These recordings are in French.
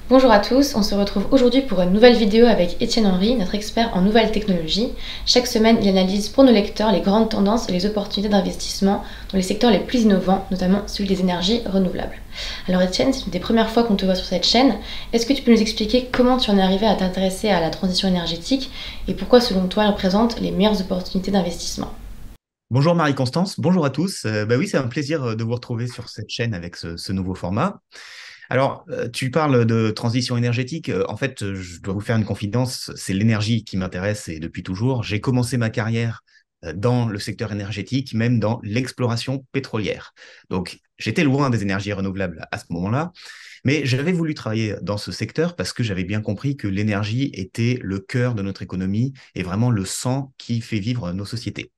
Bonjour à tous, on se retrouve aujourd'hui pour une nouvelle vidéo avec Étienne Henry, notre expert en nouvelles technologies. Chaque semaine, il analyse pour nos lecteurs les grandes tendances et les opportunités d'investissement dans les secteurs les plus innovants, notamment celui des énergies renouvelables. Alors Étienne, c'est une des premières fois qu'on te voit sur cette chaîne. Est-ce que tu peux nous expliquer comment tu en es arrivé à t'intéresser à la transition énergétique et pourquoi selon toi elle représente les meilleures opportunités d'investissement? Bonjour Marie-Constance, bonjour à tous. Bah oui, c'est un plaisir de vous retrouver sur cette chaîne avec ce nouveau format. Alors, tu parles de transition énergétique. En fait, je dois vous faire une confidence, c'est l'énergie qui m'intéresse et depuis toujours. J'ai commencé ma carrière dans le secteur énergétique, même dans l'exploration pétrolière. Donc, j'étais loin des énergies renouvelables à ce moment-là, mais j'avais voulu travailler dans ce secteur parce que j'avais bien compris que l'énergie était le cœur de notre économie et vraiment le sang qui fait vivre nos sociétés.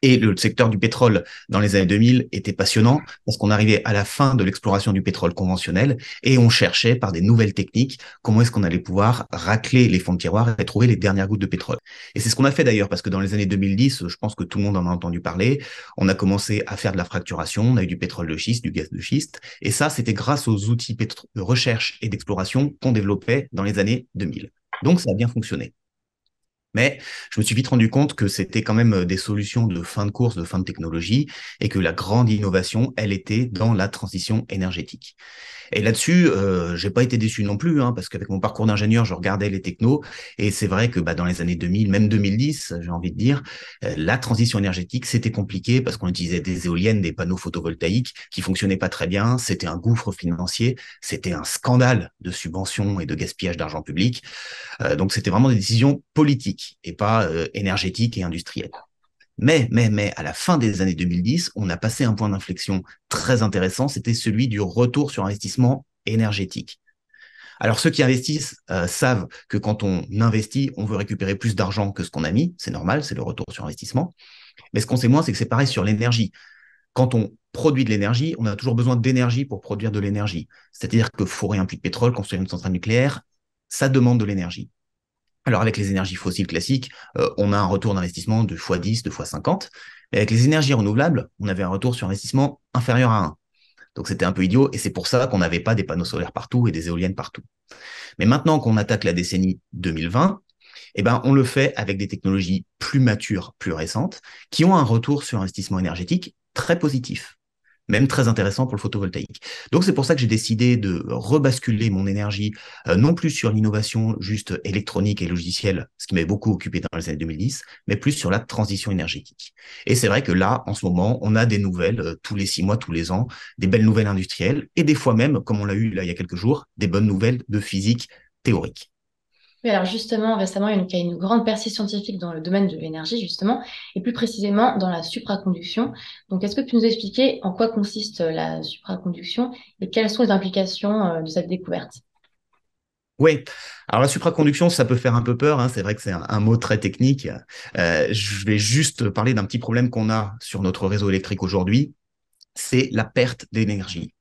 Et le secteur du pétrole dans les années 2000 était passionnant parce qu'on arrivait à la fin de l'exploration du pétrole conventionnel et on cherchait par des nouvelles techniques comment est-ce qu'on allait pouvoir racler les fonds de tiroir et trouver les dernières gouttes de pétrole. Et c'est ce qu'on a fait d'ailleurs parce que dans les années 2010, je pense que tout le monde en a entendu parler, on a commencé à faire de la fracturation, on a eu du pétrole de schiste, du gaz de schiste, et ça c'était grâce aux outils de recherche et d'exploration qu'on développait dans les années 2000. Donc ça a bien fonctionné. Mais je me suis vite rendu compte que c'était quand même des solutions de fin de course, de fin de technologie, et que la grande innovation, elle était dans la transition énergétique. Et là-dessus, j'ai pas été déçu non plus, hein, parce qu'avec mon parcours d'ingénieur, je regardais les technos, et c'est vrai que bah, dans les années 2000, même 2010, j'ai envie de dire, la transition énergétique, c'était compliqué parce qu'on utilisait des éoliennes, des panneaux photovoltaïques qui fonctionnaient pas très bien, c'était un gouffre financier, c'était un scandale de subventions et de gaspillage d'argent public. Donc c'était vraiment des décisions politiques et pas énergétiques et industrielles. Mais, à la fin des années 2010, on a passé un point d'inflexion très intéressant, c'était celui du retour sur investissement énergétique. Alors ceux qui investissent savent que quand on investit, on veut récupérer plus d'argent que ce qu'on a mis, c'est normal, c'est le retour sur investissement. Mais ce qu'on sait moins, c'est que c'est pareil sur l'énergie. Quand on produit de l'énergie, on a toujours besoin d'énergie pour produire de l'énergie. C'est-à-dire que forer un puits de pétrole, construire une centrale nucléaire, ça demande de l'énergie. Alors avec les énergies fossiles classiques, on a un retour d'investissement de x10, de x50. Et avec les énergies renouvelables, on avait un retour sur investissement inférieur à 1. Donc c'était un peu idiot et c'est pour ça qu'on n'avait pas des panneaux solaires partout et des éoliennes partout. Mais maintenant qu'on attaque la décennie 2020, eh ben, on le fait avec des technologies plus matures, plus récentes, qui ont un retour sur investissement énergétique très positif, même très intéressant pour le photovoltaïque. Donc c'est pour ça que j'ai décidé de rebasculer mon énergie, non plus sur l'innovation juste électronique et logicielle, ce qui m'avait beaucoup occupé dans les années 2010, mais plus sur la transition énergétique. Et c'est vrai que là, en ce moment, on a des nouvelles tous les 6 mois, tous les ans, des belles nouvelles industrielles, et des fois même, comme on l'a eu là il y a quelques jours, des bonnes nouvelles de physique théorique. Oui, alors justement, récemment, il y a une grande percée scientifique dans le domaine de l'énergie, justement, et plus précisément dans la supraconduction. Donc, est-ce que tu peux nous expliquer en quoi consiste la supraconduction et quelles sont les implications de cette découverte? Oui, alors la supraconduction, ça peut faire un peu peur, hein. C'est vrai que c'est un mot très technique. Je vais juste parler d'un petit problème qu'on a sur notre réseau électrique aujourd'hui, c'est la perte d'énergie.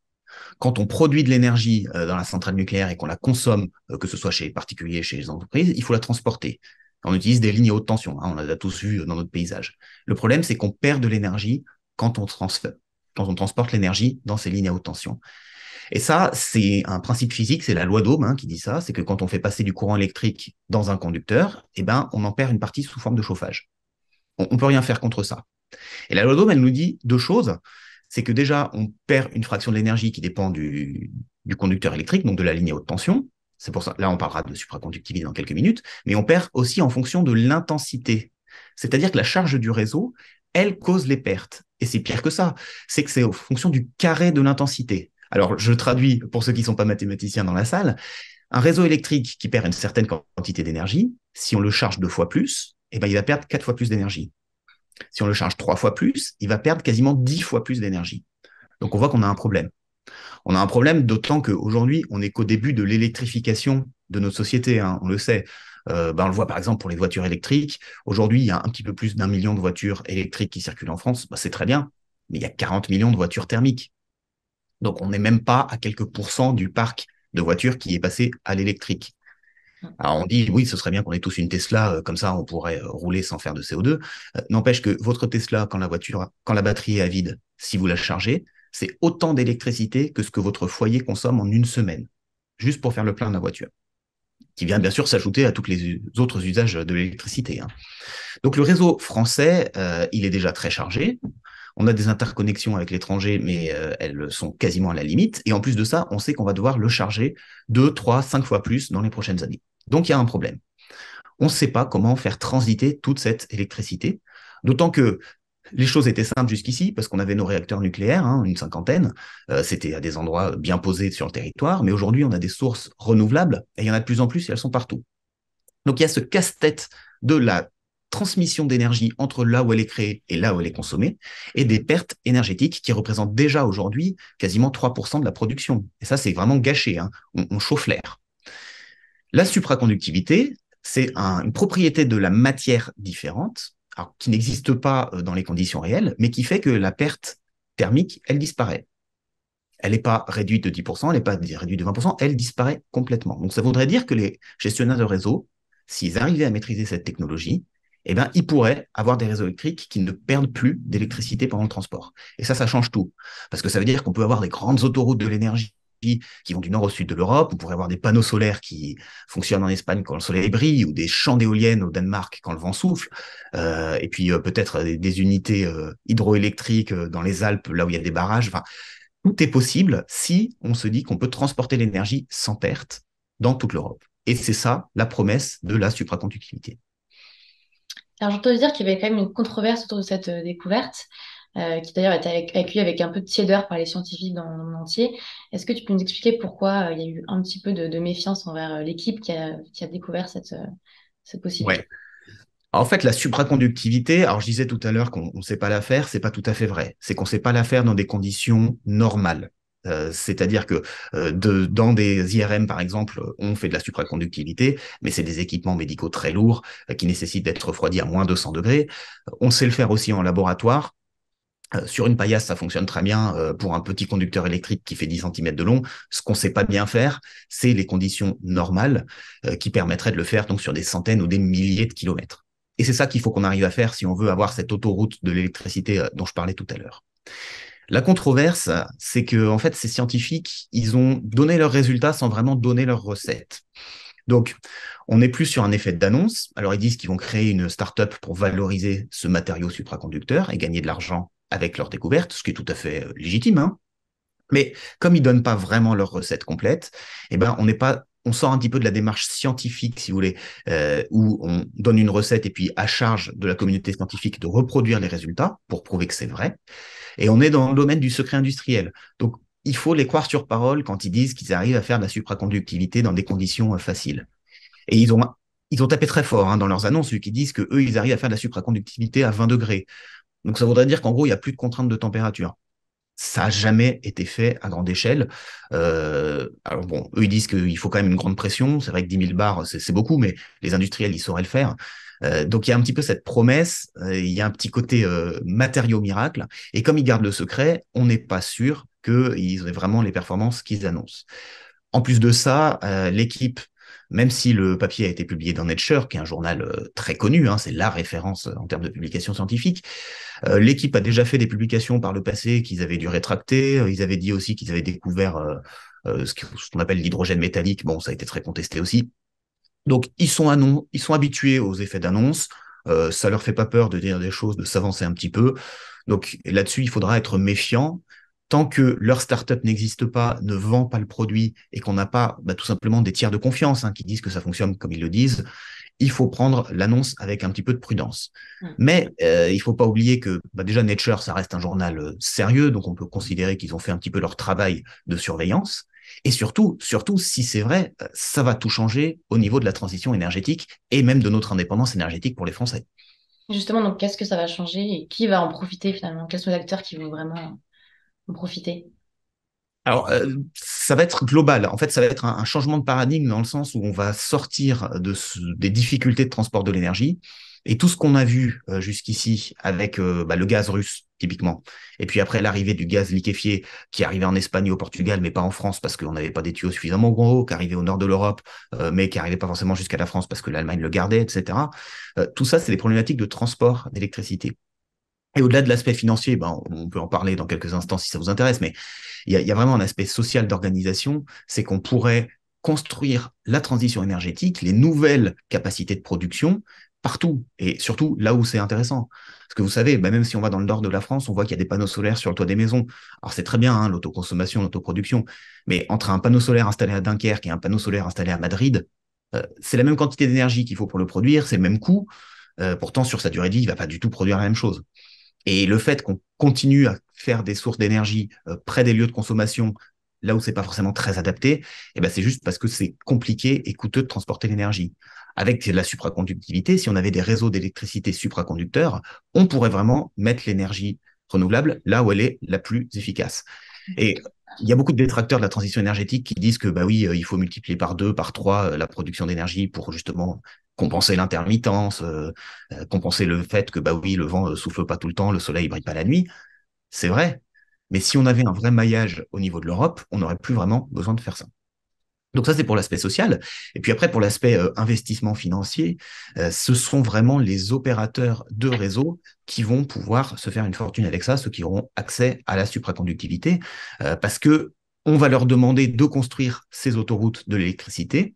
Quand on produit de l'énergie dans la centrale nucléaire et qu'on la consomme, que ce soit chez les particuliers, chez les entreprises, il faut la transporter. On utilise des lignes à haute tension, hein, on l'a tous vu dans notre paysage. Le problème, c'est qu'on perd de l'énergie quand on transfère, quand on transporte l'énergie dans ces lignes à haute tension. Et ça, c'est un principe physique, c'est la loi d'Ohm hein, qui dit ça, c'est que quand on fait passer du courant électrique dans un conducteur, eh ben, on en perd une partie sous forme de chauffage. On ne peut rien faire contre ça. Et la loi d'Ohm, elle nous dit deux choses. C'est que déjà, on perd une fraction de l'énergie qui dépend du conducteur électrique, donc de la ligne à haute tension. C'est pour ça, là, on parlera de supraconductivité dans quelques minutes, mais on perd aussi en fonction de l'intensité. C'est-à-dire que la charge du réseau, elle cause les pertes. Et c'est pire que ça. C'est que c'est en fonction du carré de l'intensité. Alors, je traduis pour ceux qui ne sont pas mathématiciens dans la salle. Un réseau électrique qui perd une certaine quantité d'énergie, si on le charge 2 fois plus, eh ben, il va perdre 4 fois plus d'énergie. Si on le charge 3 fois plus, il va perdre quasiment 10 fois plus d'énergie. Donc on voit qu'on a un problème. On a un problème d'autant qu'aujourd'hui, on n'est qu'au début de l'électrification de notre société, hein, on le sait. On le voit par exemple pour les voitures électriques. Aujourd'hui, il y a un petit peu plus d'1 million de voitures électriques qui circulent en France. C'est très bien, mais il y a 40 millions de voitures thermiques. Donc on n'est même pas à quelques pourcents du parc de voitures qui est passé à l'électrique. Alors on dit, oui, ce serait bien qu'on ait tous une Tesla, comme ça on pourrait rouler sans faire de CO2. N'empêche que votre Tesla, quand la batterie est à vide, si vous la chargez, c'est autant d'électricité que ce que votre foyer consomme en une semaine. juste pour faire le plein de la voiture, qui vient bien sûr s'ajouter à tous les autres usages de l'électricité, hein. Donc le réseau français, il est déjà très chargé. On a des interconnexions avec l'étranger, mais elles sont quasiment à la limite. Et en plus de ça, on sait qu'on va devoir le charger 2, 3, 5 fois plus dans les prochaines années. Donc il y a un problème. On ne sait pas comment faire transiter toute cette électricité, d'autant que les choses étaient simples jusqu'ici, parce qu'on avait nos réacteurs nucléaires, hein, une cinquantaine, c'était à des endroits bien posés sur le territoire, mais aujourd'hui on a des sources renouvelables, et il y en a de plus en plus, et elles sont partout. Donc il y a ce casse-tête de la transmission d'énergie entre là où elle est créée et là où elle est consommée, et des pertes énergétiques qui représentent déjà aujourd'hui quasiment 3% de la production. Et ça, c'est vraiment gâché, hein. On chauffe l'air. La supraconductivité, c'est une propriété de la matière différente, alors, qui n'existe pas dans les conditions réelles, mais qui fait que la perte thermique, elle disparaît. Elle n'est pas réduite de 10%, elle n'est pas réduite de 20%, elle disparaît complètement. Donc ça voudrait dire que les gestionnaires de réseau, s'ils arrivaient à maîtriser cette technologie, eh ben, ils pourraient avoir des réseaux électriques qui ne perdent plus d'électricité pendant le transport. Et ça change tout. Parce que ça veut dire qu'on peut avoir des grandes autoroutes de l'énergie qui vont du nord au sud de l'Europe. On pourrait avoir des panneaux solaires qui fonctionnent en Espagne quand le soleil brille, ou des champs d'éoliennes au Danemark quand le vent souffle. Et puis peut-être des unités hydroélectriques dans les Alpes, là où il y a des barrages. Enfin, tout est possible si on se dit qu'on peut transporter l'énergie sans perte dans toute l'Europe. Et c'est ça la promesse de la supraconductivité. Alors, j'entends dire qu'il y avait quand même une controverse autour de cette découverte, qui d'ailleurs a été accueillie avec un peu de tiédeur par les scientifiques dans le monde entier. Est-ce que tu peux nous expliquer pourquoi il y a eu un petit peu de méfiance envers l'équipe qui a découvert cette possibilité? Ouais. En fait, la supraconductivité, alors je disais tout à l'heure qu'on ne sait pas la faire, c'est pas tout à fait vrai. C'est qu'on ne sait pas la faire dans des conditions normales. C'est-à-dire que dans des IRM, par exemple, on fait de la supraconductivité, mais c'est des équipements médicaux très lourds qui nécessitent d'être refroidis à moins 200 degrés. On sait le faire aussi en laboratoire. Sur une paillasse, ça fonctionne très bien pour un petit conducteur électrique qui fait 10 cm de long. Ce qu'on ne sait pas bien faire, c'est les conditions normales qui permettraient de le faire donc sur des centaines ou des milliers de kilomètres. Et c'est ça qu'il faut qu'on arrive à faire si on veut avoir cette autoroute de l'électricité dont je parlais tout à l'heure. La controverse, c'est que en fait, ces scientifiques, ils ont donné leurs résultats sans vraiment donner leurs recettes. Donc, on n'est plus sur un effet d'annonce. Alors, ils disent qu'ils vont créer une start-up pour valoriser ce matériau supraconducteur et gagner de l'argent avec leur découverte, ce qui est tout à fait légitime, hein. Mais comme ils donnent pas vraiment leur recette complète, eh ben, on sort un petit peu de la démarche scientifique, si vous voulez, où on donne une recette et puis à charge de la communauté scientifique de reproduire les résultats pour prouver que c'est vrai. Et on est dans le domaine du secret industriel. Donc, il faut les croire sur parole quand ils disent qu'ils arrivent à faire de la supraconductivité dans des conditions faciles. Et ils ont tapé très fort, hein, dans leurs annonces, vu qu'ils disent qu'eux, ils arrivent à faire de la supraconductivité à 20 degrés. Donc, ça voudrait dire qu'en gros, il n'y a plus de contraintes de température. Ça n'a jamais été fait à grande échelle. Alors bon, eux, ils disent qu'il faut quand même une grande pression. C'est vrai que 10 000 bars, c'est beaucoup, mais les industriels, ils sauraient le faire. Donc, il y a un petit peu cette promesse, il y a un petit côté matériau miracle. Et comme ils gardent le secret, on n'est pas sûr qu'ils aient vraiment les performances qu'ils annoncent. En plus de ça, l'équipe, même si le papier a été publié dans Nature, qui est un journal très connu, hein, c'est la référence en termes de publication scientifique, l'équipe a déjà fait des publications par le passé qu'ils avaient dû rétracter. Ils avaient dit aussi qu'ils avaient découvert ce qu'on appelle l'hydrogène métallique. Bon, ça a été très contesté aussi. Donc, ils sont habitués aux effets d'annonce. Ça leur fait pas peur de dire des choses, de s'avancer un petit peu. Donc, là-dessus, il faudra être méfiant. Tant que leur startup n'existe pas, ne vend pas le produit et qu'on n'a pas tout simplement des tiers de confiance, hein, qui disent que ça fonctionne comme ils le disent, il faut prendre l'annonce avec un petit peu de prudence. Mais il ne faut pas oublier que déjà Nature, ça reste un journal sérieux, donc on peut considérer qu'ils ont fait un petit peu leur travail de surveillance. Et surtout, si c'est vrai, ça va tout changer au niveau de la transition énergétique et même de notre indépendance énergétique pour les Français. Justement, donc, qu'est-ce que ça va changer et qui va en profiter finalement? Quels sont les acteurs qui vont vraiment en profiter? Alors, ça va être global. En fait, ça va être un changement de paradigme dans le sens où on va sortir des difficultés de transport de l'énergie et tout ce qu'on a vu jusqu'ici avec le gaz russe, typiquement. Et puis après, l'arrivée du gaz liquéfié qui arrivait en Espagne et au Portugal, mais pas en France parce qu'on n'avait pas des tuyaux suffisamment gros, qui arrivait au nord de l'Europe, mais qui arrivait pas forcément jusqu'à la France parce que l'Allemagne le gardait, etc. Tout ça, c'est des problématiques de transport d'électricité. Et au-delà de l'aspect financier, on peut en parler dans quelques instants si ça vous intéresse, mais il y a vraiment un aspect social d'organisation, c'est qu'on pourrait construire la transition énergétique, les nouvelles capacités de production partout et surtout là où c'est intéressant. Parce que vous savez, bah, même si on va dans le nord de la France, on voit qu'il y a des panneaux solaires sur le toit des maisons. Alors c'est très bien, hein, l'autoconsommation, l'autoproduction, mais entre un panneau solaire installé à Dunkerque et un panneau solaire installé à Madrid, c'est la même quantité d'énergie qu'il faut pour le produire, c'est le même coût. Pourtant, sur sa durée de vie, il ne va pas du tout produire la même chose. Et le fait qu'on continue à faire des sources d'énergie près des lieux de consommation, là où c'est pas forcément très adapté, eh ben c'est juste parce que c'est compliqué et coûteux de transporter l'énergie. Avec la supraconductivité, si on avait des réseaux d'électricité supraconducteurs, on pourrait vraiment mettre l'énergie renouvelable là où elle est la plus efficace. Et il y a beaucoup de détracteurs de la transition énergétique qui disent que bah oui, il faut multiplier par deux, par trois la production d'énergie pour justement compenser l'intermittence, compenser le fait que bah oui, le vent souffle pas tout le temps, le soleil brille pas la nuit. C'est vrai. Mais si on avait un vrai maillage au niveau de l'Europe, on n'aurait plus vraiment besoin de faire ça. Donc ça, c'est pour l'aspect social. Et puis après, pour l'aspect investissement financier, ce sont vraiment les opérateurs de réseau qui vont pouvoir se faire une fortune avec ça, ceux qui auront accès à la supraconductivité, parce que on va leur demander de construire ces autoroutes de l'électricité,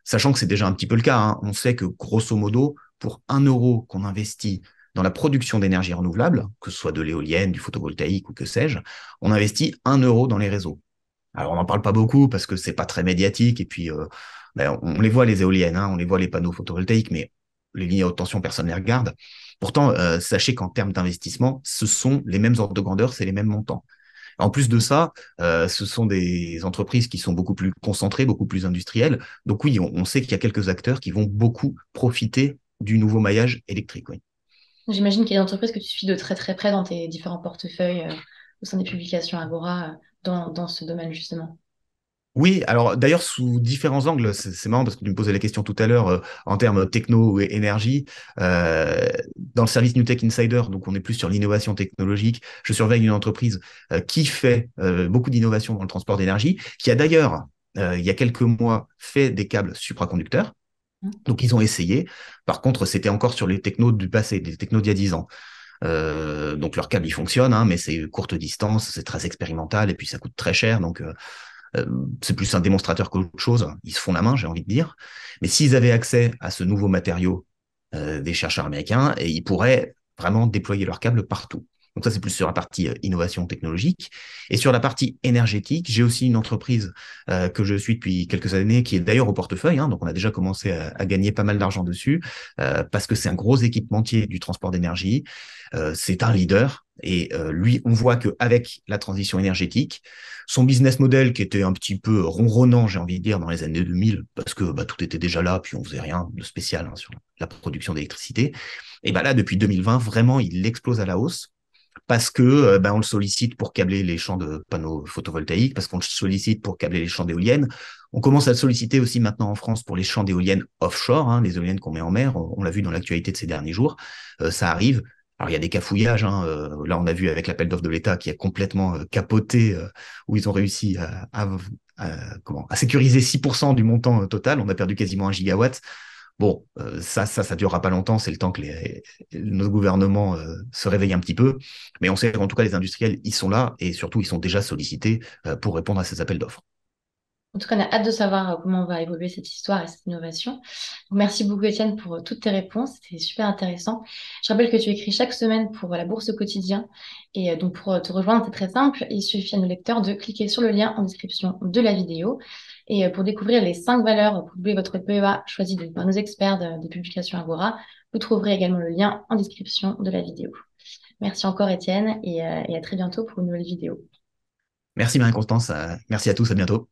sachant que c'est déjà un petit peu le cas, hein. On sait que grosso modo, pour 1 euro qu'on investit dans la production d'énergie renouvelable, que ce soit de l'éolienne, du photovoltaïque ou que sais-je, on investit 1 euro dans les réseaux. Alors, on n'en parle pas beaucoup parce que c'est pas très médiatique. Et puis, ben, on les voit, les éoliennes, hein, on les voit, les panneaux photovoltaïques, mais les lignes à haute tension, personne ne les regarde. Pourtant, sachez qu'en termes d'investissement, ce sont les mêmes ordres de grandeur, c'est les mêmes montants. En plus de ça, ce sont des entreprises qui sont beaucoup plus concentrées, beaucoup plus industrielles. Donc oui, on sait qu'il y a quelques acteurs qui vont beaucoup profiter du nouveau maillage électrique. Oui. J'imagine qu'il y a des entreprises que tu suis de très très près dans tes différents portefeuilles au sein des publications Agora dans ce domaine justement. Oui, alors d'ailleurs sous différents angles, c'est marrant parce que tu me posais la question tout à l'heure en termes techno et énergie. Euh, Dans le service New Tech Insider, donc on est plus sur l'innovation technologique, je surveille une entreprise qui fait beaucoup d'innovation dans le transport d'énergie, qui a d'ailleurs, il y a quelques mois, fait des câbles supraconducteurs. Donc ils ont essayé. Par contre, c'était encore sur les technos du passé, des technos d'il y a 10 ans. Donc leur câble, il fonctionne, hein, mais c'est courte distance, c'est très expérimental et puis ça coûte très cher. Donc euh, c'est plus un démonstrateur qu'autre chose. Ils se font la main, j'ai envie de dire. Mais s'ils avaient accès à ce nouveau matériau des chercheurs américains, et ils pourraient vraiment déployer leurs câbles partout. Donc ça, c'est plus sur la partie innovation technologique. Et sur la partie énergétique, j'ai aussi une entreprise que je suis depuis quelques années, qui est d'ailleurs au portefeuille. Hein, donc on a déjà commencé à gagner pas mal d'argent dessus, parce que c'est un gros équipementier du transport d'énergie. C'est un leader. Et lui, on voit qu'avec la transition énergétique, son business model qui était un petit peu ronronnant, j'ai envie de dire, dans les années 2000, parce que bah, tout était déjà là, puis on faisait rien de spécial hein, sur la production d'électricité. Et bah là, depuis 2020, vraiment, il explose à la hausse parce que bah, on le sollicite pour câbler les champs de panneaux photovoltaïques, parce qu'on le sollicite pour câbler les champs d'éoliennes. On commence à le solliciter aussi maintenant en France pour les champs d'éoliennes offshore, hein, les éoliennes qu'on met en mer. On l'a vu dans l'actualité de ces derniers jours. Ça arrive. Alors, il y a des cafouillages. Hein, là, on a vu avec l'appel d'offres de l'État qui a complètement capoté, où ils ont réussi à sécuriser 6% du montant total. On a perdu quasiment 1 gigawatt. Bon, ça durera pas longtemps. C'est le temps que nos gouvernements se réveillent un petit peu. Mais on sait qu'en tout cas, les industriels, ils sont là et surtout, ils sont déjà sollicités pour répondre à ces appels d'offres. En tout cas, on a hâte de savoir comment va évoluer cette histoire et cette innovation. Donc, merci beaucoup, Étienne, pour toutes tes réponses. C'était super intéressant. Je rappelle que tu écris chaque semaine pour la Bourse au quotidien. Et donc, pour te rejoindre, c'est très simple. Il suffit à nos lecteurs de cliquer sur le lien en description de la vidéo. Et pour découvrir les 5 valeurs pour doubler votre PEA choisies par nos experts des publications Agora, vous trouverez également le lien en description de la vidéo. Merci encore, Étienne, et à très bientôt pour une nouvelle vidéo. Merci Marie-Constance. Merci à tous. À bientôt.